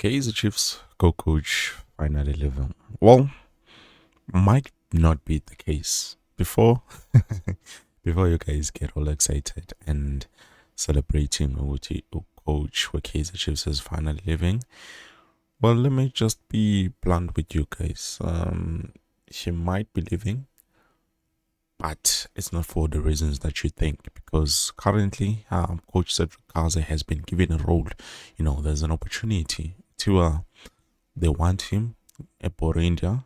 Kaizer Chiefs co-coach finally leaving. Well, might not be the case. Before before you guys get all excited and celebrating what coach where Kaizer Chiefs is finally leaving. Well, let me just be blunt with you guys. She might be leaving, but it's not for the reasons that you think. Because currently, Coach Cedric Kaza has been given a role. There's an opportunity to they want him at Borindia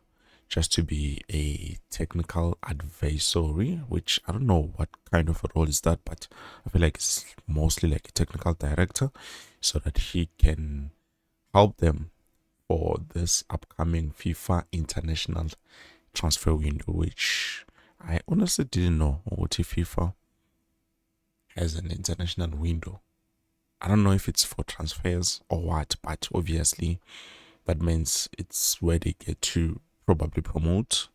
just to be a technical advisory, which I don't know what kind of a role is that, but I feel like it's mostly like a technical director so that he can help them for this upcoming FIFA international transfer window, which I honestly didn't know what if FIFA has an international window. I don't know if it's for transfers or what, but obviously that means it's where they get to probably promote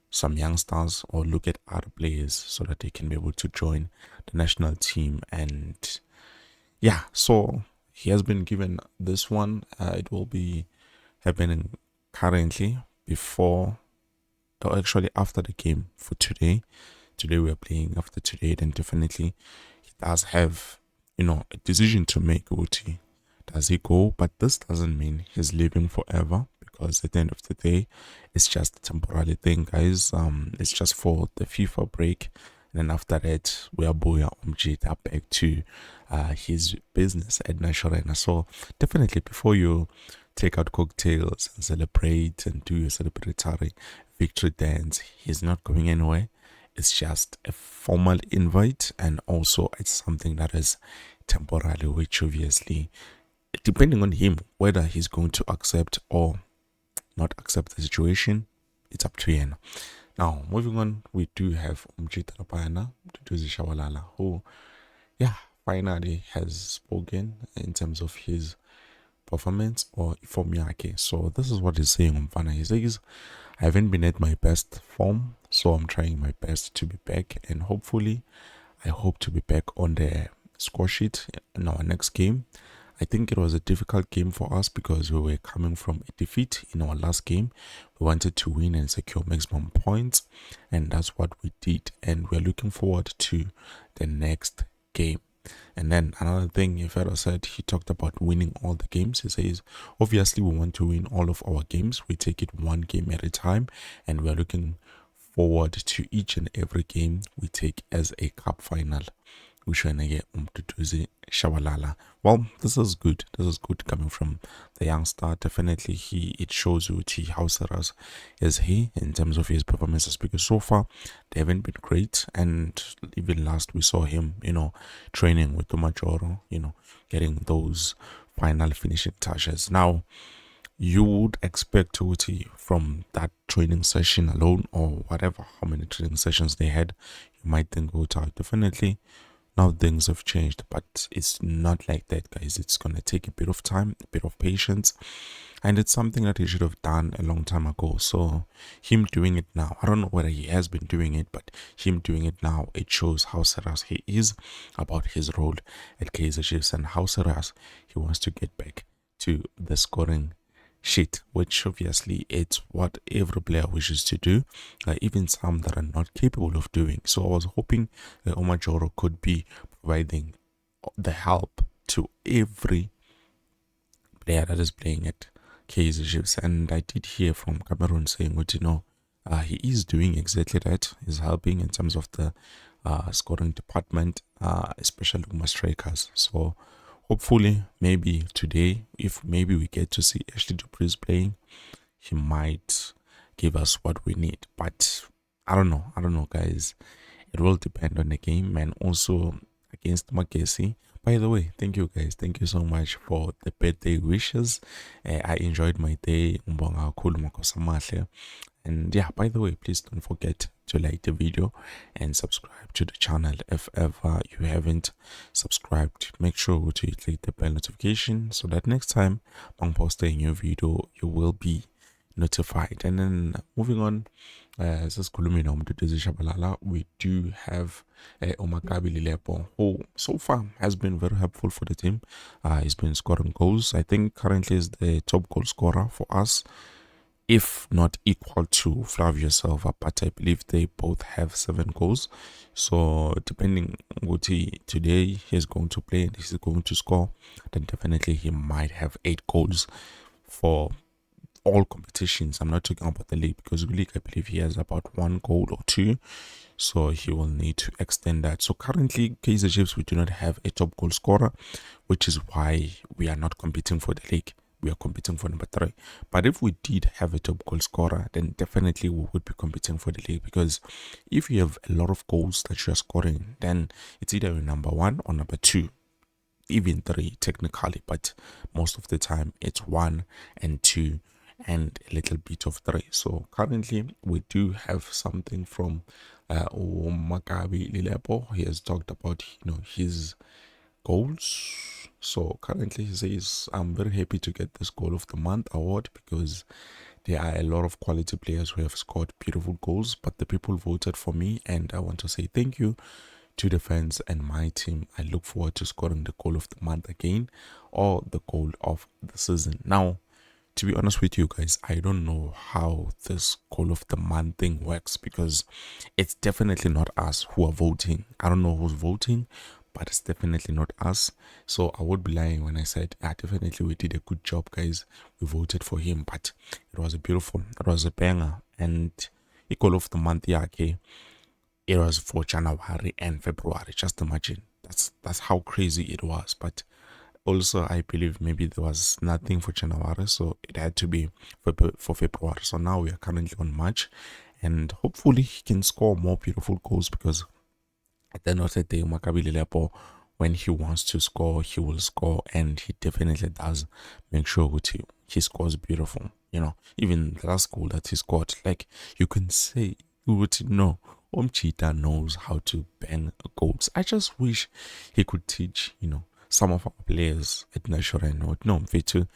some youngsters or look at other players so that they can be able to join the national team. And yeah, so he has been given this one. It will be happening currently before, or actually after the game for today. Today we are playing. After today, then definitely he does have, a decision to make. Uti, does he go? But this doesn't mean he's leaving forever, because at the end of the day, it's just a temporary thing, guys. It's just for the FIFA break, and then after that, we are Boya Umjita back to his business at Nashorena. So definitely, before you take out cocktails and celebrate and do your celebratory victory dance, he's not going anywhere. It's just a formal invite, and also it's something that is temporary, which obviously, depending on him, whether he's going to accept or not accept the situation, it's up to him. Now, moving on, we do have Mdudzi Shabalal, who, yeah, finally has spoken in terms of his performance or form yake. So this is what he's saying on Fana. He says, I haven't been at my best form, so I'm trying my best to be back, and hopefully I hope to be back on the score sheet in our next game. I think it was a difficult game for us because we were coming from a defeat in our last game. We wanted to win and secure maximum points, and that's what we did. And we're looking forward to the next game. And then another thing, Ifero said, he talked about winning all the games. He says, obviously, we want to win all of our games. We take it one game at a time, and we're looking forward to each and every game we take as a cup final. Mdudzi Shabalal. Well, this is good. This is good coming from the youngster. Definitely, it shows you how serious is he in terms of his performances, because so far they haven't been great. And even last we saw him, training with Tomajoro, getting those final finishing touches. Now, you would expect Uti from that training session alone, or whatever, how many training sessions they had, you might think, definitely now things have changed, but it's not like that, guys. It's gonna take a bit of time, a bit of patience, and it's something that he should have done a long time ago. So him doing it now, I don't know whether he has been doing it, but him doing it now, it shows how serious he is about his role at Kaizer Chiefs and how serious he wants to get back to the scoring shit, which obviously it's what every player wishes to do, even some that are not capable of doing. So I was hoping Omar Joro could be providing the help to every player that is playing at Kaizer Chiefs. And I did hear from Cameroon saying, he is doing exactly that. He's helping in terms of the scoring department, especially with my strikers. So hopefully, maybe today, if maybe we get to see Ashley Dupree's playing, he might give us what we need. But I don't know, guys. It will depend on the game, and also against Makesi. By the way, thank you guys. Thank you so much for the birthday wishes. I enjoyed my day. Umbonga kakhulu, Makosi amahle. And yeah, by the way, please don't forget to like the video and subscribe to the channel if ever you haven't subscribed. Make sure to click the bell notification so that next time I post a new video, you will be notified. And then moving on, sesikhulume Mdudzi Shabalal, we do have Makabi Lilepo, who so far has been very helpful for the team. He's been scoring goals. I think currently is the top goal scorer for us, if not equal to Flavio Silva, but I believe they both have 7 goals. So depending what today he's going to play and he's going to score, then definitely he might have 8 goals for all competitions. I'm not talking about the league, because the league I believe he has about 1 goal or 2, so he will need to extend that. So currently Kaizer Chiefs, we do not have a top goal scorer, which is why we are not competing for the league. We are competing for number 3. But if we did have a top goal scorer, then definitely we would be competing for the league, because if you have a lot of goals that you are scoring, then it's either number 1 or number 2, even 3 technically, but most of the time it's 1 and 2 and a little bit of 3. So currently we do have something from Makabi Lilepo. He has talked about his goals. So currently he says, I'm very happy to get this goal of the month award, because there are a lot of quality players who have scored beautiful goals, but the people voted for me, and I want to say thank you to the fans and my team. I look forward to scoring the goal of the month again, or the goal of the season. Now, to be honest with you guys, I don't know how this goal of the month thing works, because it's definitely not us who are voting. I don't know who's voting, but it's definitely not us. So I would be lying when I said, definitely we did a good job, guys. We voted for him, but it was it was a banger. And a goal of the month, yeah, okay, it was for January and February. Just imagine. That's how crazy it was. But also, I believe maybe there was nothing for January, so it had to be for February. So now we are currently on March, and hopefully he can score more beautiful goals, because at the end of the day, Makabi Lilepo, when he wants to score, he will score, and he definitely does make sure that he scores beautiful. Even the last goal that he scored, like, you can say, you would know, Omchita knows how to bang goals. I just wish he could teach, some of our players at National and no, Mfetu,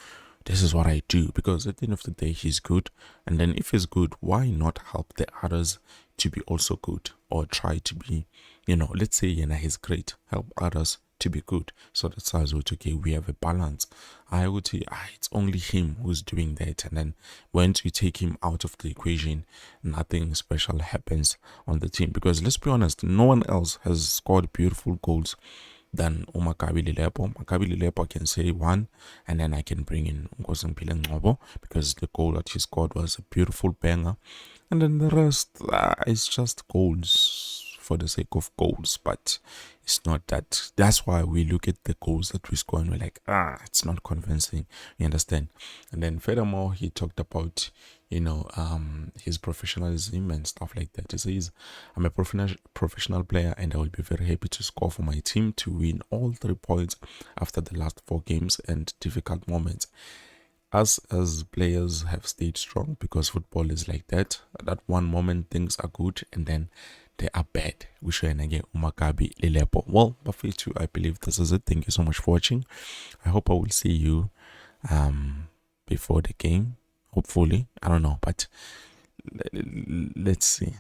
this is what I do, because at the end of the day he's good, and then if he's good, why not help the others to be also good, or try to be, let's say he's great, help others to be good. So that's how it's okay, we have a balance. I would say it's only him who's doing that, and then once you take him out of the equation, nothing special happens on the team, because let's be honest, no one else has scored beautiful goals than Makabi Lilepo. Makabi Lilepo can say 1, and then I can bring in Ngozi, because the goal that he scored was a beautiful banger, and then the rest is just goals for the sake of goals. But it's not that. That's why we look at the goals that we score and we're like, it's not convincing. You understand? And then furthermore, he talked about his professionalism and stuff like that. He says, I'm a professional player, and I will be very happy to score for my team to win all 3 points after the last 4 games and difficult moments. Us as players have stayed strong, because football is like that. That one moment things are good, and then they are bad. We show again Makabi Lilepo. Well, Buffet 2, I believe this is it. Thank you so much for watching. I hope I will see you before the game. Hopefully. I don't know, but let's see.